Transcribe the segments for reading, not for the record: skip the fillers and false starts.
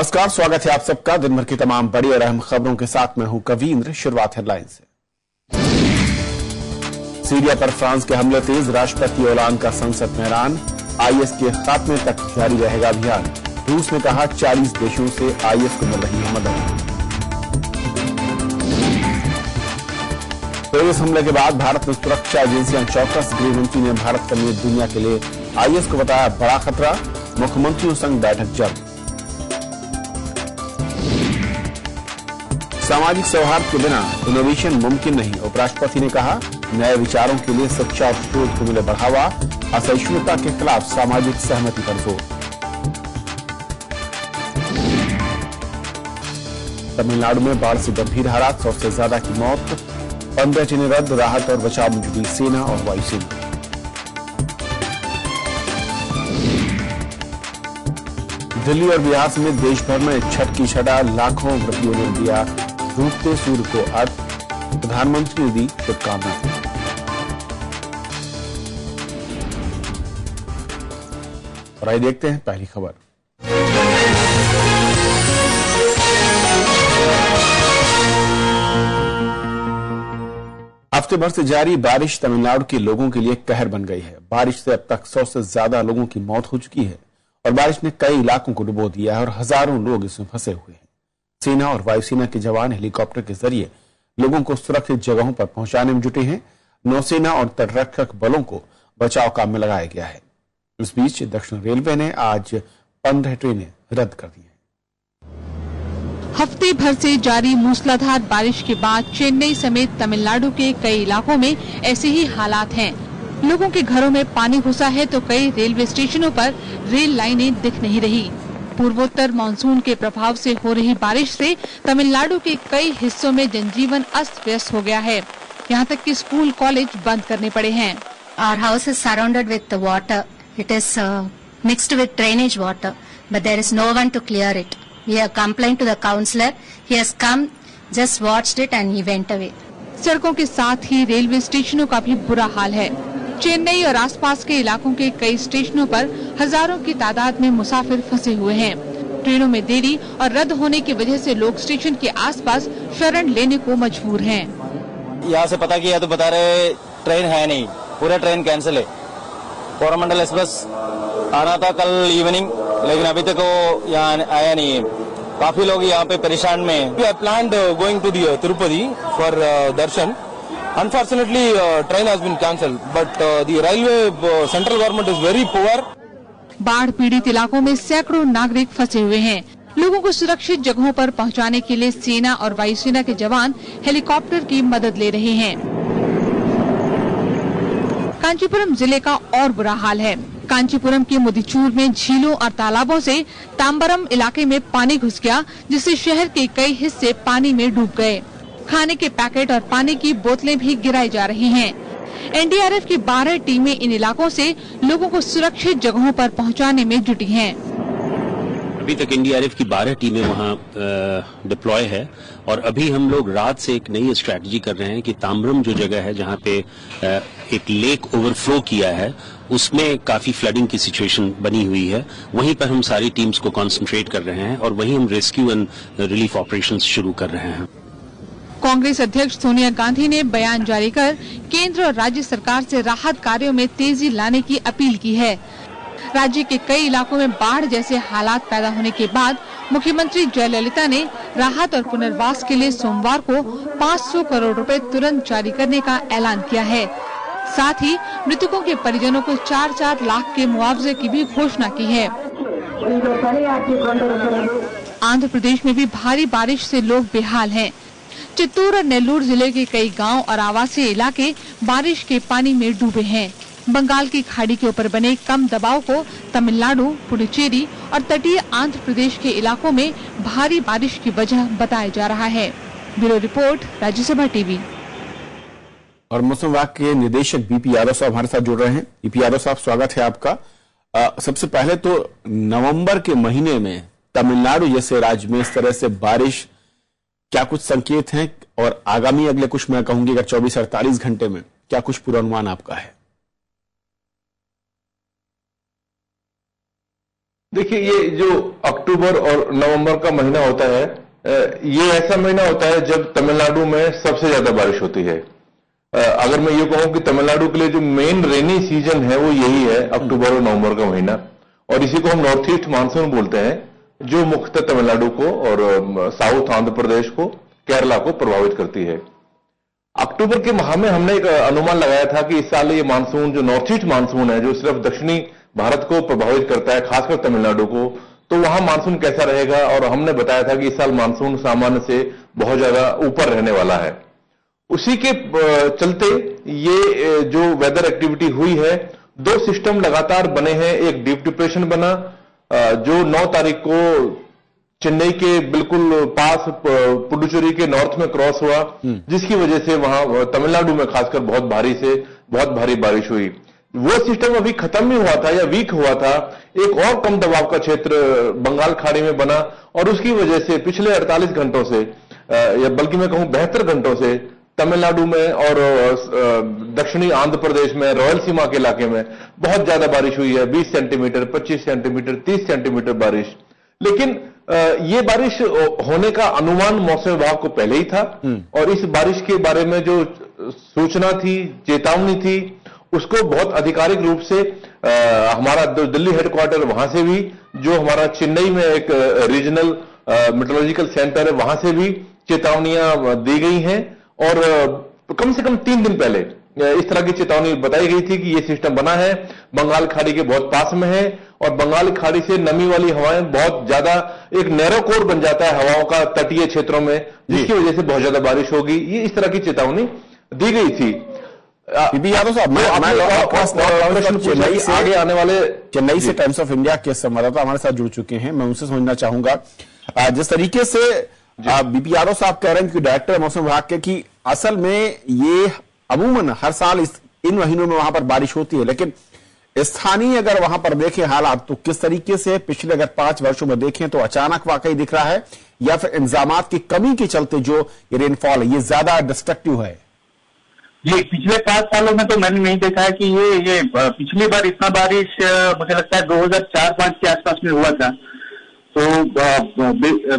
नमस्कार, स्वागत है आप सबका दिन भर की तमाम बड़ी और अहम खबरों के साथ मैं हूं कवींद्र। शुरुआत हेडलाइन से। सीरिया पर फ्रांस के हमले तेज, राष्ट्रपति ओलांद का संसद में ऐलान। आईएस के खात्मे तक जारी रहेगा अभियान। रूस ने कहा 40 देशों से आईएस को मिल रही है मदद। तेजस हमले के बाद भारत में सुरक्षा एजेंसियां चौकस। गृहमंत्री ने भारत समेत दुनिया के लिए आईएस को बताया बड़ा खतरा। मुख्यमंत्रियों संग बैठक जल्द। सामाजिक सौहार्द के बिना इनोवेशन मुमकिन नहीं, उपराष्ट्रपति ने कहा। नए विचारों के लिए शिक्षा और शोध को मिले बढ़ावा। असहिष्णुता के खिलाफ सामाजिक सहमति पर जोर। तमिलनाडु में बाढ़ से गंभीर हालात, 100 से ज्यादा की मौत। 15 ट्रेनें रद्द, राहत और बचाव में जुटी सेना और वायुसेना। दिल्ली और बिहार समेत देश भर में छठ की छठा, लाखों व्रतियों ने दिया डूबते सूर्य को अर्घ्य। प्रधानमंत्री ने दी शुभकामनाएं। और आइए देखते हैं पहली खबर। हफ्ते भर से जारी बारिश तमिलनाडु के लोगों के लिए कहर बन गई है। बारिश से अब तक 100 से ज्यादा लोगों की मौत हो चुकी है और बारिश ने कई इलाकों को डुबो दिया है और हजारों लोग इसमें फंसे हुए हैं। सेना और वायुसेना के जवान हेलीकॉप्टर के जरिए लोगों को सुरक्षित जगहों पर पहुंचाने में जुटे हैं। नौसेना और तटरक्षक बलों को बचाव काम में लगाया गया है। इस बीच दक्षिण रेलवे ने आज 15 ट्रेनें रद्द कर दी हैं। हफ्ते भर से जारी मूसलाधार बारिश के बाद चेन्नई समेत तमिलनाडु के कई इलाकों में ऐसे ही हालात हैं। लोगों के घरों में पानी घुसा है तो कई रेलवे स्टेशनों पर रेल लाइनें दिख नहीं रही। पूर्वोत्तर मानसून के प्रभाव से हो रही बारिश से तमिलनाडु के कई हिस्सों में जनजीवन अस्त व्यस्त हो गया है। यहाँ तक कि स्कूल कॉलेज बंद करने पड़े हैं। Our house is surrounded with water. It is mixed with drainage water, but there is no one to clear it. We have complained to the councillor. He has come, just watched it, and he went away. सड़कों के साथ ही railway स्टेशनों का भी बुरा हाल है। चेन्नई और आसपास के इलाकों के कई स्टेशनों पर हजारों की तादाद में मुसाफिर फंसे हुए हैं। ट्रेनों में देरी और रद्द होने की वजह से लोग स्टेशन के आसपास शरण लेने को मजबूर हैं। यहाँ से पता किया तो बता रहे ट्रेन है नहीं, पूरा ट्रेन कैंसिल है। कोरोमंडल एक्सप्रेस आना था कल इवनिंग, लेकिन अभी तक वो यहाँ आया नहीं है। काफी लोग यहाँ पे परेशान में। We have planned going to the Tirupati for darshan. Unfortunately, train has been cancelled, but the railway central government is very poor. बाढ़ पीड़ित इलाकों में सैकड़ों नागरिक फंसे हुए हैं। लोगों को सुरक्षित जगहों पर पहुंचाने के लिए सेना और वायुसेना के जवान हेलीकॉप्टर की मदद ले रहे हैं। कांचीपुरम जिले का और बुरा हाल है। कांचीपुरम के मुदिचूर में झीलों और तालाबों से तांबरम इलाके में पानी घुस गया, जिससे शहर के कई हिस्से पानी में डूब गए। खाने के पैकेट और पानी की बोतलें भी गिराई जा रही हैं। एनडीआरएफ की 12 टीमें इन इलाकों से लोगों को सुरक्षित जगहों पर पहुंचाने में जुटी हैं। अभी तक एनडीआरएफ की 12 टीमें वहां डिप्लॉय है और अभी हम लोग रात से एक नई स्ट्रैटेजी कर रहे हैं कि तांबरम जो जगह है जहां पे एक लेक ओवरफ्लो किया है, उसमें काफी फ्लडिंग की सिचुएशन बनी हुई है। वहीं पर हम सारी टीम्स को कंसंट्रेट कर रहे हैं और वहीं हम रेस्क्यू एंड रिलीफ ऑपरेशंस शुरू कर रहे हैं। कांग्रेस अध्यक्ष सोनिया गांधी ने बयान जारी कर केंद्र और राज्य सरकार से राहत कार्यों में तेजी लाने की अपील की है। राज्य के कई इलाकों में बाढ़ जैसे हालात पैदा होने के बाद मुख्यमंत्री जयललिता ने राहत और पुनर्वास के लिए सोमवार को 500 करोड़ रुपए तुरंत जारी करने का ऐलान किया है। साथ ही मृतकों के परिजनों को 4-4 लाख के मुआवजे की भी घोषणा की है। आंध्र प्रदेश में भी भारी बारिश से लोग बेहाल हैं। चित्तूर और नेल्लूर जिले के कई गांव और आवासीय इलाके बारिश के पानी में डूबे हैं। बंगाल की खाड़ी के ऊपर बने कम दबाव को तमिलनाडु, पुडुचेरी और तटीय आंध्र प्रदेश के इलाकों में भारी बारिश की वजह बताया जा रहा है। Bureau report, Rajya Sabha TV. और मौसम विभाग के निदेशक बीपी यादव साहब हमारे साथ जुड़ रहे हैं। बीपी यादव साहब, स्वागत है आपका। सबसे पहले तो नवंबर के महीने में तमिलनाडु जैसे राज्य में इस तरह से बारिश, क्या कुछ संकेत हैं और आगामी अगले कुछ, मैं कहूंगी अगर 24-48 घंटे में क्या कुछ पूर्वानुमान आपका है? देखिए, ये जो अक्टूबर और नवंबर का महीना होता है, ये ऐसा महीना होता है जब तमिलनाडु में सबसे ज्यादा बारिश होती है। अगर मैं ये कहूं कि तमिलनाडु के लिए जो मेन रेनी सीजन है वो यही है, अक्टूबर और नवंबर का महीना, और इसी को हम नॉर्थ ईस्ट मानसून बोलते हैं, जो मुख्यतः तमिलनाडु को और साउथ आंध्र प्रदेश को, केरला को प्रभावित करती है। अक्टूबर के माह में हमने एक अनुमान लगाया था कि इस साल ये मानसून, जो नॉर्थ ईस्ट मानसून है, जो सिर्फ दक्षिणी भारत को प्रभावित करता है, खासकर तमिलनाडु को, तो वहां मानसून कैसा रहेगा, और हमने बताया था कि इस साल मानसून सामान्य से बहुत ज्यादा ऊपर रहने वाला है। उसी के चलते ये जो वेदर एक्टिविटी हुई है, 2 सिस्टम लगातार बने हैं। एक डीप डिप्रेशन बना जो 9 तारीख को चेन्नई के बिल्कुल पास पुडुचेरी के नॉर्थ में क्रॉस हुआ, जिसकी वजह से वहां तमिलनाडु में खासकर बहुत भारी से बहुत भारी बारिश हुई। वो सिस्टम अभी खत्म ही हुआ था या वीक हुआ था, एक और कम दबाव का क्षेत्र बंगाल खाड़ी में बना, और उसकी वजह से पिछले 48 घंटों से, या बल्कि मैं कहूं 72 घंटों से, तमिलनाडु में और दक्षिणी आंध्र प्रदेश में, रॉयल सीमा के इलाके में बहुत ज्यादा बारिश हुई है। 20 सेंटीमीटर, 25 सेंटीमीटर, 30 सेंटीमीटर बारिश। लेकिन ये बारिश होने का अनुमान मौसम विभाग को पहले ही था, और इस बारिश के बारे में जो सूचना थी, चेतावनी थी, उसको बहुत आधिकारिक रूप से हमारा दिल्ली हेडक्वार्टर, वहां से भी, जो हमारा चेन्नई में एक रीजनल मेट्रोलॉजिकल सेंटर है, वहां से भी चेतावनियां दी गई हैं, और कम से कम 3 दिन पहले इस तरह की चेतावनी बताई गई थी कि ये सिस्टम बना है, बंगाल खाड़ी के बहुत पास में है, और बंगाल खाड़ी से नमी वाली हवाएं बहुत ज्यादा, एक नैरो कोर बन जाता है हवाओं का तटीय क्षेत्रों में, जिसकी वजह से बहुत ज्यादा बारिश होगी। ये इस तरह की चेतावनी दी गई थी। यादव साहब, मैं आगे आने वाले चेन्नई से टाइम्स ऑफ इंडिया के संवाददाता हमारे साथ जुड़ चुके हैं, मैं उनसे समझना चाहूंगा, जिस तरीके से बीपी यादव साहब कह रहे हैं कि डायरेक्टर मौसम विभाग के, कि असल में ये अमूमन हर साल इन महीनों में वहां पर बारिश होती है, लेकिन स्थानीय अगर वहां पर देखें हालात, तो किस तरीके से पिछले अगर 5 वर्षों में देखें तो अचानक वाकई दिख रहा है, या फिर इंतजामात की कमी के चलते जो ये रेनफॉल है ये ज्यादा डिस्ट्रक्टिव है? ये पिछले 5 सालों में तो मैंने नहीं देखा है कि ये पिछली बार इतना बारिश मुझे लगता है 2004-5 के आसपास में हुआ था। तो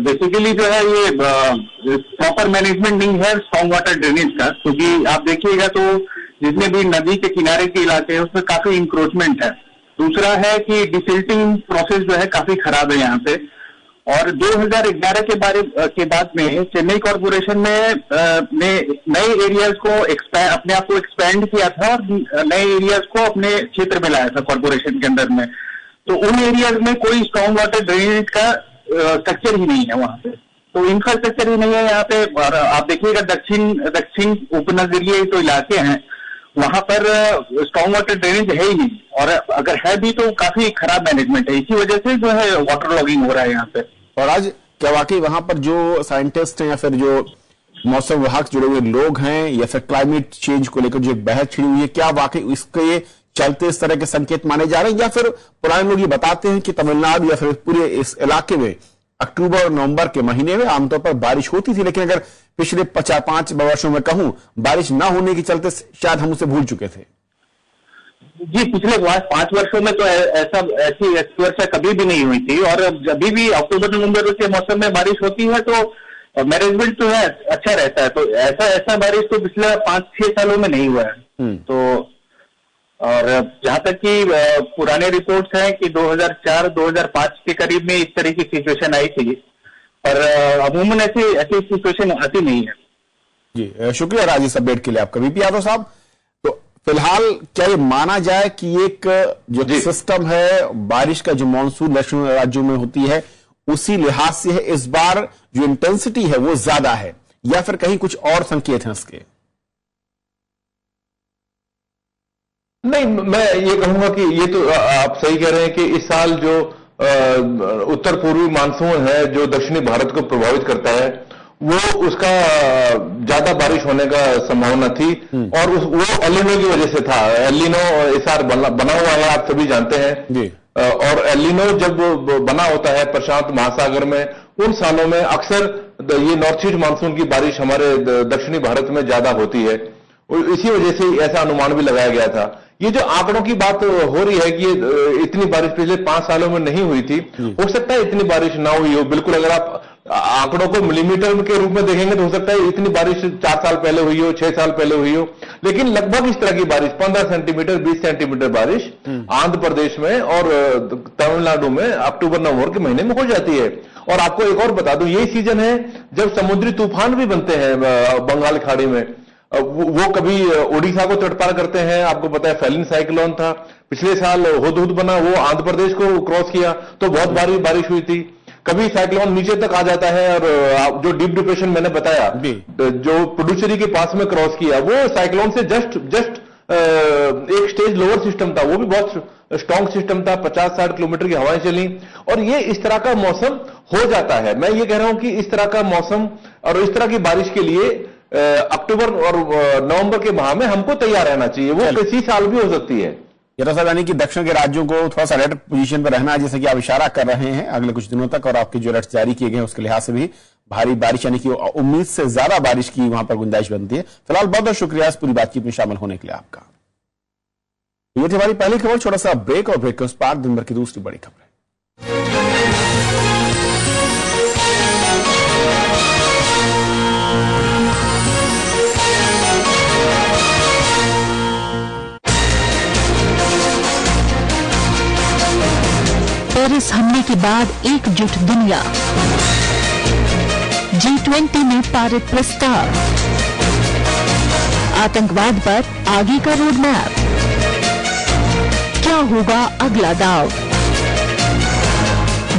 बेसिकली जो है ये प्रॉपर मैनेजमेंट नहीं है स्ट्रॉन्ग वाटर ड्रेनेज का, क्योंकि आप देखिएगा तो जितने भी नदी के किनारे के इलाके हैं उसमें काफी इंक्रोचमेंट है। दूसरा है कि डिसिल्टिंग प्रोसेस जो है काफी खराब है यहाँ पे, और 2011 के बाद में चेन्नई कॉर्पोरेशन में नए एरियाज को अपने आप को एक्सपैंड किया था, और नए एरियाज को अपने क्षेत्र में लाया था कॉर्पोरेशन के अंदर में। तो उन एरियाज में कोई स्ट्रॉन्ग वाटर ड्रेनेज का स्ट्रक्चर ही नहीं है वहां पे, तो इंफ्रास्ट्रक्चर ही नहीं है यहाँ पे। और आप देखिएगा दक्षिण उपनगरीय जो इलाके हैं वहां पर स्ट्रॉन्ग वाटर ड्रेनेज है ही नहीं, और अगर है भी तो काफी खराब मैनेजमेंट है, इसी वजह से जो है वाटर लॉगिंग हो रहा है यहाँ पे। और आज क्या वाकई वहां पर जो साइंटिस्ट हैं या फिर जो मौसम विभाग जुड़े हुए लोग हैं, या फिर क्लाइमेट चेंज को लेकर जो एक बहस छिड़ी हुई है, क्या वाकई इसके चलते इस तरह के संकेत माने जा रहे हैं, या फिर पुराने लोग ये बताते हैं कि तमिलनाडु या फिर पूरे इस इलाके में अक्टूबर और नवंबर के महीने में आमतौर पर बारिश होती थी, लेकिन अगर पिछले 5 वर्षों में कहूं बारिश ना होने के चलते शायद हम उसे भूल चुके थे? जी, पिछले 5 वर्षों में तो ऐसी वर्षा कभी भी नहीं हुई थी, और जब भी अक्टूबर नवंबर के मौसम में बारिश होती है तो मैनेजमेंट तो है अच्छा रहता है। तो ऐसा बारिश तो पिछले 5-6 सालों में नहीं हुआ है। तो और जहां तक कि पुराने रिपोर्ट्स हैं कि 2004-2005 के करीब में इस तरह की सिचुएशन आई थी, पर अमूमन ऐसी सिचुएशन आती नहीं है। जी, शुक्रिया राज इस अपडेट के लिए आपका। बीपी यादव साहब, तो फिलहाल क्या ये माना जाए कि एक जो सिस्टम है, बारिश का जो मानसून दक्षिण राज्यों में होती है, उसी लिहाज से है इस बार जो इंटेंसिटी है वो ज्यादा है, या फिर कहीं कुछ और संकेत हैं इसके? नहीं, मैं ये कहूंगा कि ये तो आप सही कह रहे हैं कि इस साल जो उत्तर पूर्वी मानसून है जो दक्षिणी भारत को प्रभावित करता है, वो उसका ज्यादा बारिश होने का संभावना थी, और वो एलिनो की वजह से था। एलिनो इस बार बना हुआ है, आप सभी जानते हैं। और एलिनो जब बना होता है प्रशांत महासागर में, उन सालों में अक्सर ये नॉर्थ ईस्ट मानसून की बारिश हमारे दक्षिणी भारत में ज्यादा होती है, और इसी वजह से ऐसा अनुमान भी लगाया गया था। ये जो आंकड़ों की बात हो रही है कि इतनी बारिश पिछले 5 सालों में नहीं हुई थी, हो सकता है इतनी बारिश ना हुई हो। बिल्कुल अगर आप आंकड़ों को मिलीमीटर के रूप में देखेंगे तो हो सकता है इतनी बारिश 4 साल पहले हुई हो, 6 साल पहले हुई हो, लेकिन लगभग इस तरह की बारिश 15 सेंटीमीटर 20 सेंटीमीटर बारिश आंध्र प्रदेश में और तमिलनाडु में अक्टूबर नवंबर के महीने में हो जाती है। और आपको एक और बता दूं, यही सीजन है जब समुद्री तूफान भी बनते हैं बंगाल खाड़ी में। वो कभी ओडिशा को तटपार करते हैं, आपको पता है फेलिन साइक्लोन था, पिछले साल हुदहुद बना, वो आंध्र प्रदेश को क्रॉस किया तो बहुत भारी बारिश हुई थी। कभी साइक्लोन नीचे तक आ जाता है और जो डीप डिप्रेशन मैंने बताया जो पुडुचेरी के पास में क्रॉस किया, वो साइक्लोन से जस्ट एक स्टेज लोअर सिस्टम था, वो भी बहुत स्ट्रॉन्ग सिस्टम था, 50-60 किलोमीटर की हवाएं चली और ये इस तरह का मौसम हो जाता है। मैं ये कह रहा हूं कि इस तरह का मौसम और इस तरह की बारिश के लिए अक्टूबर और नवंबर के माह में हमको तैयार रहना चाहिए। वो किसी साल भी हो सकती है। यानी कि दक्षिण के राज्यों को थोड़ा सा अलर्ट पोजीशन पर रहना है, जैसे कि आप इशारा कर रहे हैं अगले कुछ दिनों तक, और आपके जो अलर्ट जारी किए गए हैं उसके लिहाज से भी भारी बारिश यानी कि उम्मीद से ज्यादा बारिश की वहां पर गुंजाइश बनती है। फिलहाल बहुत बहुत शुक्रिया इस पूरी बातचीत में शामिल होने के लिए आपका। ये थी हमारी पहली खबर। छोटा सा ब्रेक और ब्रेक के उस पार दिन भर की दूसरी बड़ी खबर। पेरिस हमले के बाद एकजुट दुनिया, G20 में पारित प्रस्ताव, आतंकवाद पर आगे का रोड मैप, क्या होगा अगला दांव?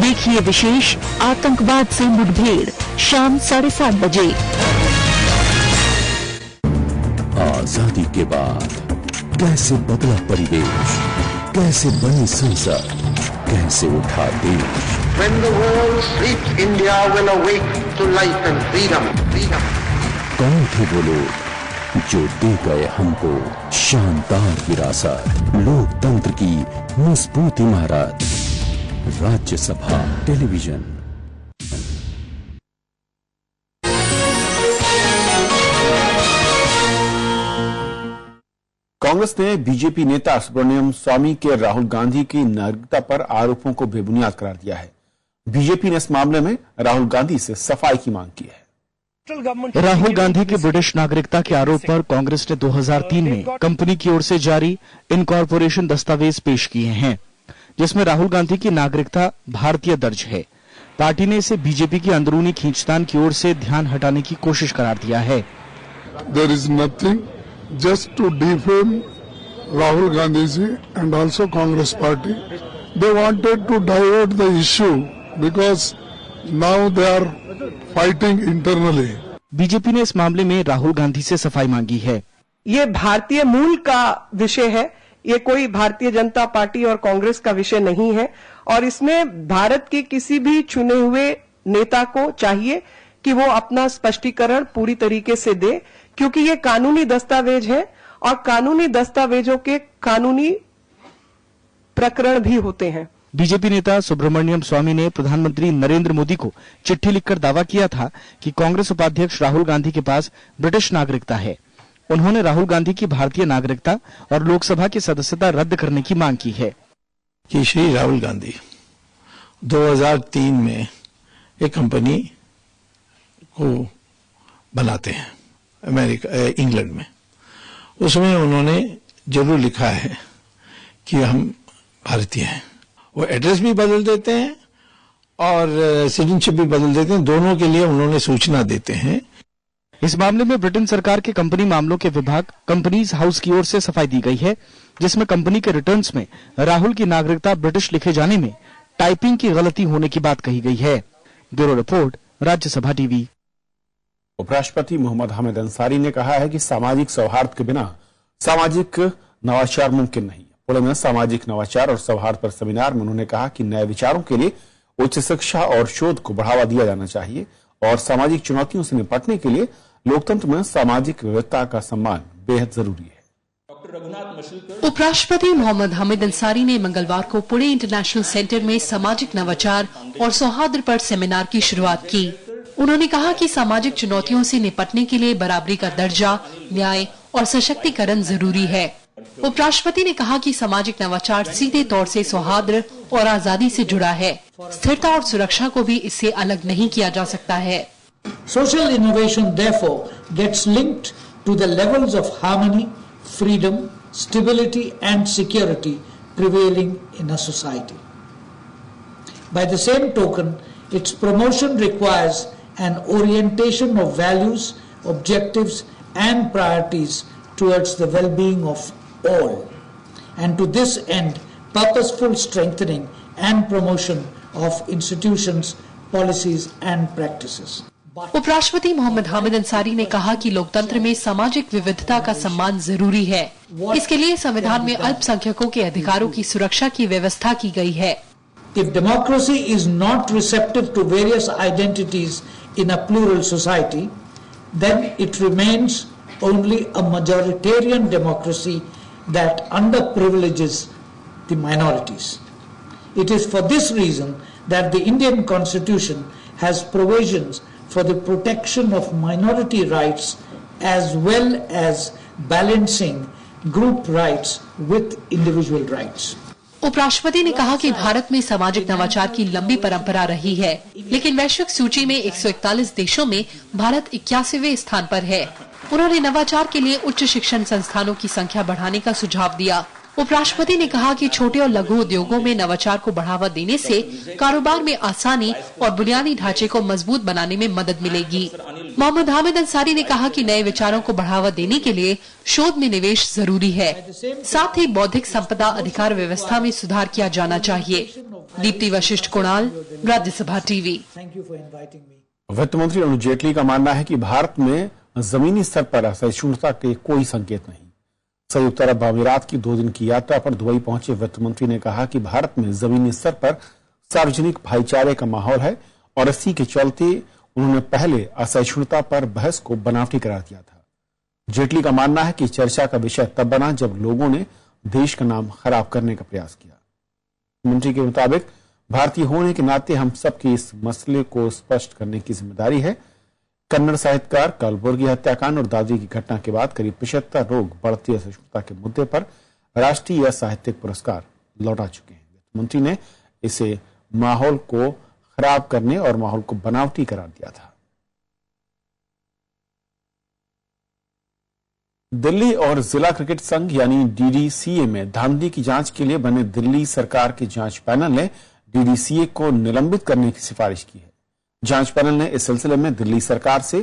देखिए विशेष आतंकवाद से मुठभेड़ शाम 7:30 बजे। आजादी के बाद कैसे बदला परिवेश, कैसे बनी संसद, कैसे उठा देश। When the world sleeps, India will awake to life and freedom. कौन थे वो लोग जो दे गए हमको शानदार विरासत, लोकतंत्र की मजबूत इमारत। राज्यसभा टेलीविजन। कांग्रेस ने बीजेपी नेता सुब्रमण्यम स्वामी के राहुल गांधी की नागरिकता पर आरोपों को बेबुनियाद करार दिया है। बीजेपी ने इस मामले में राहुल गांधी से सफाई की मांग की है। राहुल गांधी की ब्रिटिश नागरिकता के आरोप पर कांग्रेस ने 2003 में कंपनी की ओर से जारी इनकॉर्पोरेशन दस्तावेज पेश किए हैं, जिसमें राहुल गांधी की नागरिकता भारतीय दर्ज है। पार्टी ने इसे बीजेपी की अंदरूनी खींचतान की ओर से ध्यान हटाने की कोशिश करार दिया है। There is nothing just to defame Rahul Gandhi ji and also Congress party. They wanted to divert the issue because now they are fighting internally. BJP ने इस मामले में राहुल गांधी से सफाई मांगी है। ये भारतीय मूल का विषय है, ये कोई भारतीय जनता पार्टी और कांग्रेस का विषय नहीं है और इसमें भारत के किसी भी चुने हुए नेता को चाहिए कि वो अपना स्पष्टीकरण पूरी तरीके से दे, क्योंकि ये कानूनी दस्तावेज है और कानूनी दस्तावेजों के कानूनी प्रकरण भी होते हैं। बीजेपी नेता सुब्रमण्यम स्वामी ने प्रधानमंत्री नरेंद्र मोदी को चिट्ठी लिखकर दावा किया था कि कांग्रेस उपाध्यक्ष राहुल गांधी के पास ब्रिटिश नागरिकता है। उन्होंने राहुल गांधी की भारतीय नागरिकता और लोकसभा की सदस्यता रद्द करने की मांग की है। कि श्री राहुल गांधी 2003 में एक कंपनी को बनाते हैं इंग्लैंड में। उसमें उन्होंने जरूर लिखा है कि हम भारतीय हैं। वो एड्रेस भी बदल देते हैं और सिटीजनशिप भी बदल देते हैं, दोनों के लिए उन्होंने सूचना देते हैं। इस मामले में ब्रिटेन सरकार के कंपनी मामलों के विभाग कंपनीज हाउस की ओर से सफाई दी गई है, जिसमें कंपनी के रिटर्न्स में राहुल की नागरिकता ब्रिटिश लिखे जाने में टाइपिंग की गलती होने की बात कही गई है। Bureau report, Rajya Sabha TV. उपराष्ट्रपति मोहम्मद हामिद अंसारी ने कहा है कि सामाजिक सौहार्द के बिना सामाजिक नवाचार मुमकिन नहीं है। पुणे में सामाजिक नवाचार और सौहार्द पर सेमिनार में उन्होंने कहा कि नए विचारों के लिए उच्च शिक्षा और शोध को बढ़ावा दिया जाना चाहिए और सामाजिक चुनौतियों से निपटने के लिए लोकतंत्र में सामाजिक विविधता का सम्मान बेहद जरूरी है। उपराष्ट्रपति मोहम्मद हामिद अंसारी ने मंगलवार को पुणे इंटरनेशनल सेंटर में सामाजिक नवाचार और सौहार्द पर सेमिनार की शुरुआत की। उन्होंने कहा कि सामाजिक चुनौतियों से निपटने के लिए बराबरी का दर्जा, न्याय और सशक्तिकरण जरूरी है। उपराष्ट्रपति ने कहा कि सामाजिक नवाचार सीधे तौर से सौहार्द और आजादी से जुड़ा है। स्थिरता और सुरक्षा को भी इससे अलग नहीं किया जा सकता है। Social innovation therefore gets linked to the levels of harmony, freedom, stability and security prevailing in a society. By the same token, its promotion requires an orientation of values, objectives and priorities towards the well-being of all, and to this end, purposeful strengthening and promotion of institutions, policies and practices. उपराष्ट्रपति मोहम्मद हामिद अंसारी ने कहा कि लोकतंत्र में सामाजिक विविधता का सम्मान जरूरी है। इसके लिए संविधान में अल्पसंख्यकों के अधिकारों की सुरक्षा की व्यवस्था की गई है। If democracy is not receptive to various identities in a plural society, then it remains only a majoritarian democracy that underprivileges the minorities. It is for this reason that the Indian Constitution has provisions for the protection of minority rights as well as balancing group rights with individual rights. उपराष्ट्रपति ने कहा कि भारत में सामाजिक नवाचार की लंबी परंपरा रही है, लेकिन वैश्विक सूची में 141 देशों में भारत 81वें स्थान पर है। उन्होंने नवाचार के लिए उच्च शिक्षण संस्थानों की संख्या बढ़ाने का सुझाव दिया। उपराष्ट्रपति ने कहा कि छोटे और लघु उद्योगों में नवाचार को बढ़ावा देने से कारोबार में आसानी और बुनियादी ढांचे को मजबूत बनाने में मदद मिलेगी। मोहम्मद हामिद अंसारी ने कहा कि नए विचारों को बढ़ावा देने के लिए शोध में निवेश जरूरी है। साथ ही बौद्धिक संपदा अधिकार व्यवस्था में सुधार किया जाना चाहिए। दीप्ति वशिष्ठ, कुणाल, राज्यसभा टीवी। वित्त मंत्री अरुण जेटली का मानना है कि भारत में जमीनी स्तर पर असहिष्णुता के कोई संकेत नहीं। संयुक्त अरब अमीरात की 2 दिन की यात्रा पर दुबई पहुंचे वित्त मंत्री ने कहा कि भारत में जमीनी स्तर पर सार्वजनिक भाईचारे का माहौल है और इसी के चलते उन्होंने पहले असहिष्णुता पर बहस को बनावटी करार दिया था। जेटली का मानना है कि चर्चा का विषय तब बना जब लोगों ने देश का नाम खराब करने का प्रयास किया। मंत्री के मुताबिक भारतीय होने के नाते हम सबकी इस मसले को स्पष्ट करने की जिम्मेदारी है। कन्नड़ साहित्यकार कलबुर्गी हत्याकांड और दादरी की घटना के बाद करीब 75 लोग बढ़ती असहिष्णुता के मुद्दे पर राष्ट्रीय साहित्यिक पुरस्कार लौटा चुके हैं। वित्त मंत्री ने इसे माहौल को खराब करने और माहौल को बनावटी करार दिया था। दिल्ली और जिला क्रिकेट संघ यानी डीडीसीए में धांधली की जांच के लिए बने दिल्ली सरकार के जांच पैनल ने डीडीसीए को निलंबित करने की सिफारिश की है। जांच पैनल ने इस सिलसिले में दिल्ली सरकार से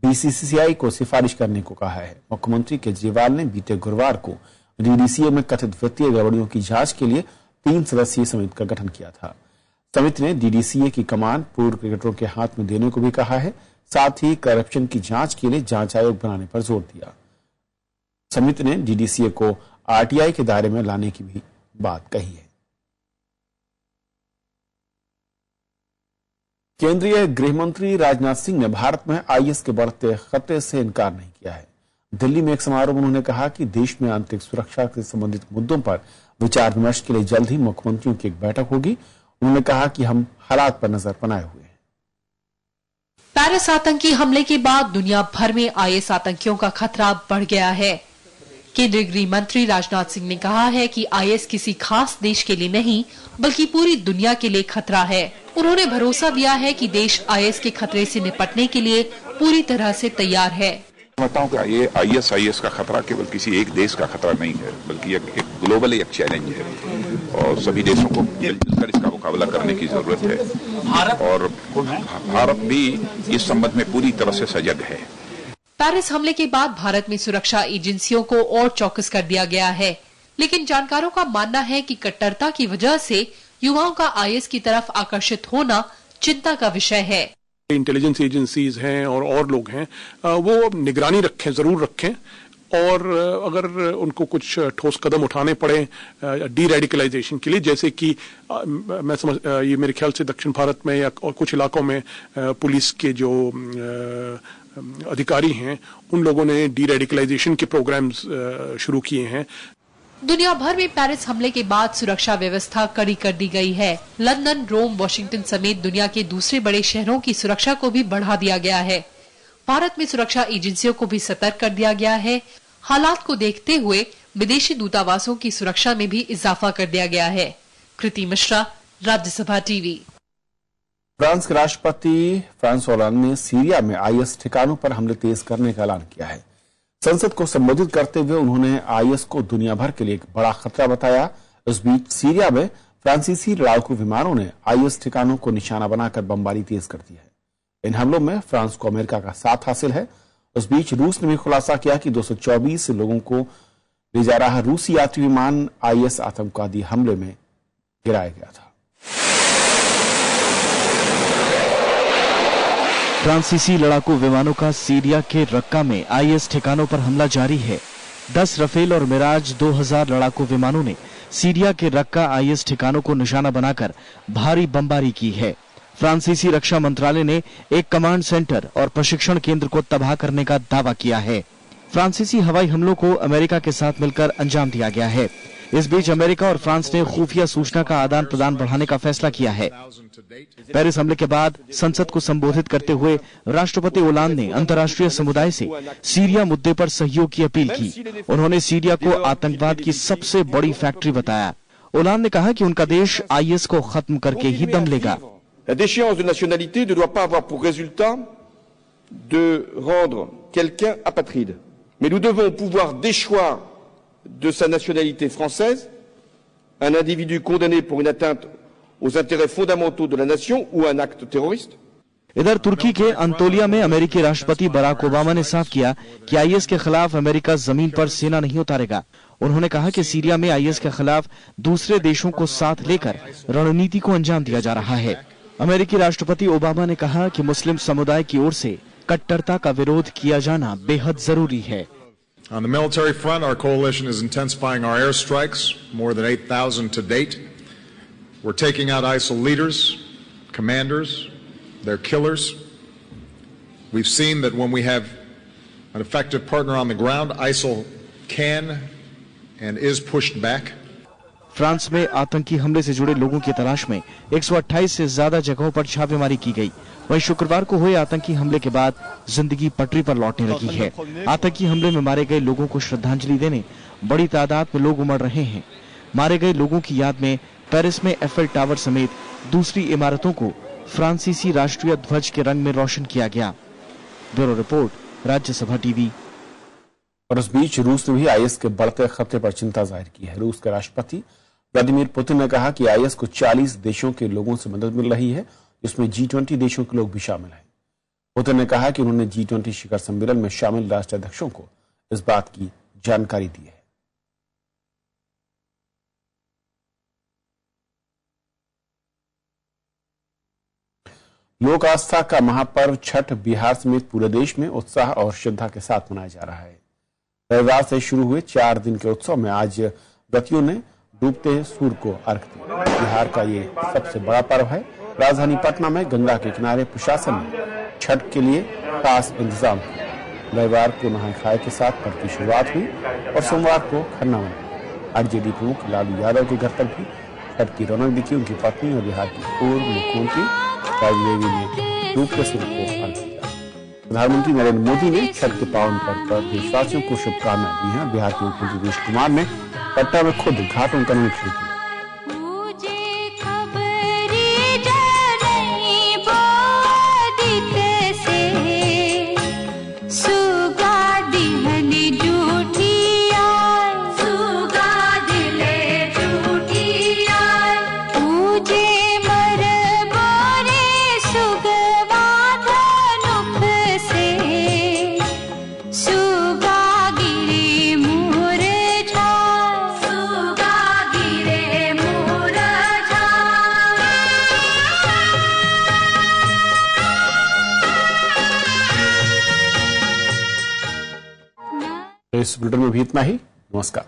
बीसीसीआई को सिफारिश करने को कहा है। मुख्यमंत्री केजरीवाल ने बीते गुरुवार को डीडीसीए में कथित वित्तीय गड़बड़ियों की जांच के लिए 3 सदस्यीय समिति का गठन किया था। समिति ने डीडीसीए की कमान पूर्व क्रिकेटरों के हाथ में देने को भी कहा है। साथ ही करप्शन की जांच के लिए जांच आयोग बनाने पर जोर दिया। समिति ने डीडीसीए को आरटीआई के दायरे में लाने की भी बात कही है। केंद्रीय गृह मंत्री राजनाथ सिंह ने भारत में आईएस के बढ़ते खतरे से इनकार नहीं किया है। दिल्ली में एक समारोह में उन्होंने कहा कि देश में आंतरिक सुरक्षा से संबंधित मुद्दों पर विचार विमर्श के लिए जल्द ही मुख्यमंत्रियों की एक बैठक होगी। उन्होंने कहा कि हम हालात पर नजर बनाए हुए हैं। पेरिस आतंकी हमले के बाद दुनिया भर में आईएस आतंकियों का खतरा बढ़ गया है। केंद्रीय गृह मंत्री राजनाथ सिंह ने कहा है कि आईएस किसी खास देश के लिए नहीं बल्कि पूरी दुनिया के लिए खतरा है। उन्होंने भरोसा दिया है कि देश आईएस के खतरे से निपटने के लिए पूरी तरह से तैयार है। समझता हूँ कि ये आईएस का खतरा केवल किसी एक देश का खतरा नहीं है, बल्कि एक ग्लोबल एक चैलेंज है और सभी देशों को मिलजुल कर इसका मुकाबला करने की जरूरत है और भारत भी इस संबंध में पूरी तरह से सजग है। पेरिस हमले के बाद भारत में सुरक्षा एजेंसियों को और चौकस कर दिया गया है, लेकिन जानकारों का मानना है कि कट्टरता की वजह से युवाओं का आईएस की तरफ आकर्षित होना चिंता का विषय है। इंटेलिजेंस एजेंसीज हैं और लोग हैं, वो निगरानी रखें, जरूर रखें और अगर उनको कुछ ठोस कदम उठाने पड़े डी रेडिकलाइजेशन के लिए, जैसे कि मैं समझ ये मेरे ख्याल से दक्षिण भारत में या और कुछ इलाकों में पुलिस के जो अधिकारी हैं उन लोगों ने डी रेडिकलाइजेशन के प्रोग्राम्स शुरू किए हैं। दुनिया भर में पेरिस हमले के बाद सुरक्षा व्यवस्था कड़ी कर दी गई है। लंदन, रोम, वॉशिंगटन समेत दुनिया के दूसरे बड़े शहरों की सुरक्षा को भी बढ़ा दिया गया है। भारत में सुरक्षा एजेंसियों को भी सतर्क कर दिया गया है। हालात को देखते हुए विदेशी दूतावासों की सुरक्षा में भी इजाफा कर दिया गया है। कृति मिश्रा, राज्यसभा टीवी। फ्रांस के राष्ट्रपति फ्रांस होलांद ने सीरिया में आईएस ठिकानों पर हमले तेज करने का ऐलान किया है। संसद को संबोधित करते हुए उन्होंने आईएस को दुनिया भर के लिए एक बड़ा खतरा बताया। इस बीच सीरिया में फ्रांसीसी लड़ाकू विमानों ने आईएस ठिकानों को निशाना बनाकर बमबारी तेज कर दी है। इन हमलों में फ्रांस को अमेरिका का साथ हासिल है। उस बीच रूस ने भी खुलासा किया कि 224 लोगों को ले जा रहा रूसी यात्री विमान आईएस आतंकवादी हमले में गिराया गया था। फ्रांसीसी लड़ाकू विमानों का सीरिया के रक्का में आईएस ठिकानों पर हमला जारी है। 10 रफेल और मिराज 2000 लड़ाकू विमानों ने सीरिया के रक्का आईएस ठिकानों को निशाना बनाकर भारी बमबारी की है। फ्रांसीसी रक्षा मंत्रालय ने एक कमांड सेंटर और प्रशिक्षण केंद्र को तबाह करने का दावा किया है। फ्रांसीसी हवाई हमलों को अमेरिका के साथ मिलकर अंजाम दिया गया है। इस बीच अमेरिका और फ्रांस ने खुफिया सूचना का आदान प्रदान बढ़ाने का फैसला किया है। पेरिस हमले के बाद संसद को संबोधित करते हुए राष्ट्रपति होलांद ने अंतर्राष्ट्रीय समुदाय से सीरिया मुद्दे पर सहयोग की अपील की। उन्होंने सीरिया को आतंकवाद की सबसे बड़ी फैक्ट्री बताया। होलांद ने कहा कि उनका देश आईएस को खत्म करके ही दम लेगा। La déchéance de nationalité ne doit pas avoir pour résultat de rendre quelqu'un apatride. Mais nous devons pouvoir déchoir de sa nationalité française un individu condamné pour une atteinte aux intérêts fondamentaux de la nation ou un acte terroriste. इधर तुर्की के अंतोलिया में अमेरिकी राष्ट्रपति Barack Obama ने साफ किया कि IS के खिलाफ अमेरिका जमीन पर सेना नहीं उतारेगा। उन्होंने कहा कि सीरिया में आईएस के खिलाफ दूसरे देशों को साथ लेकर रणनीति को अंजाम दिया जा रहा है। अमेरिकी राष्ट्रपति ओबामा ने कहा कि मुस्लिम समुदाय की ओर से कट्टरता का विरोध किया जाना बेहद जरूरी है। On the military front, our coalition is intensifying our airstrikes, more than 8,000 to date. We're taking out ISIL leaders, commanders, their killers. We've seen that when we have an effective partner on the ground, ISIL can and is pushed back. France में आतंकी हमले से जुड़े लोगों की तलाश में 128 से ज्यादा जगहों पर छापेमारी की गई। वहीं शुक्रवार को हुए आतंकी हमले के बाद जिंदगी पटरी पर लौटने लगी है। आतंकी हमले में मारे गए लोगों को श्रद्धांजलि देने बड़ी तादाद में लोग उमड़ रहे हैं। मारे गए लोगों की याद में पेरिस में एफएल टावर समेत दूसरी इमारतों को फ्रांसीसी राष्ट्रीय ध्वज के रंग में रोशन किया गया। Bureau report, Rajya Sabha TV. और इस बीच रूस ने भी आईएस के बढ़ते खतरे पर चिंता जाहिर की है। रूस के राष्ट्रपति व्लादिमीर पुतिन ने कहा कि आईएस को 40 देशों के लोगों से मदद मिल रही है, जिसमें G20 देशों के लोग भी शामिल हैं। पुतिन ने कहा कि उन्होंने G20 शिखर सम्मेलन में शामिल राष्ट्राध्यक्षों को इस बात की जानकारी दी है। लोक आस्था का महापर्व छठ बिहार समेत पूरे देश में उत्साह और श्रद्धा के साथ मनाया जा रहा है। रविवार से शुरू हुए 4 दिन के उत्सव में आज व्रतियों ने डूबते सूर्य को अर्घ्य दिया। बिहार का ये सबसे बड़ा पर्व है। राजधानी पटना में गंगा के किनारे प्रशासन ने छठ के लिए खास इंतजाम किया। रविवार को नहाय खाए के साथ पर्व की शुरुआत हुई और सोमवार को खरना मनाया। आरजेडी प्रमुख लालू यादव के घर पर भी छठ की रौनक दिखी। उनकी पत्नी और बिहार की पूर्व मुख्यमंत्री राबड़ी देवी ने डूबते सूर्य को अर्घ्य दिया। प्रधानमंत्री नरेंद्र मोदी ने छठ के पावन पर्व पर देशवासियों को शुभकामनाएं दी हैं। बिहार के मुख्यमंत्री नीतीश कुमार ने पटना में खुद घाटों का निरीक्षण किया। इस बुलेटिन में भी इतना ही। नमस्कार।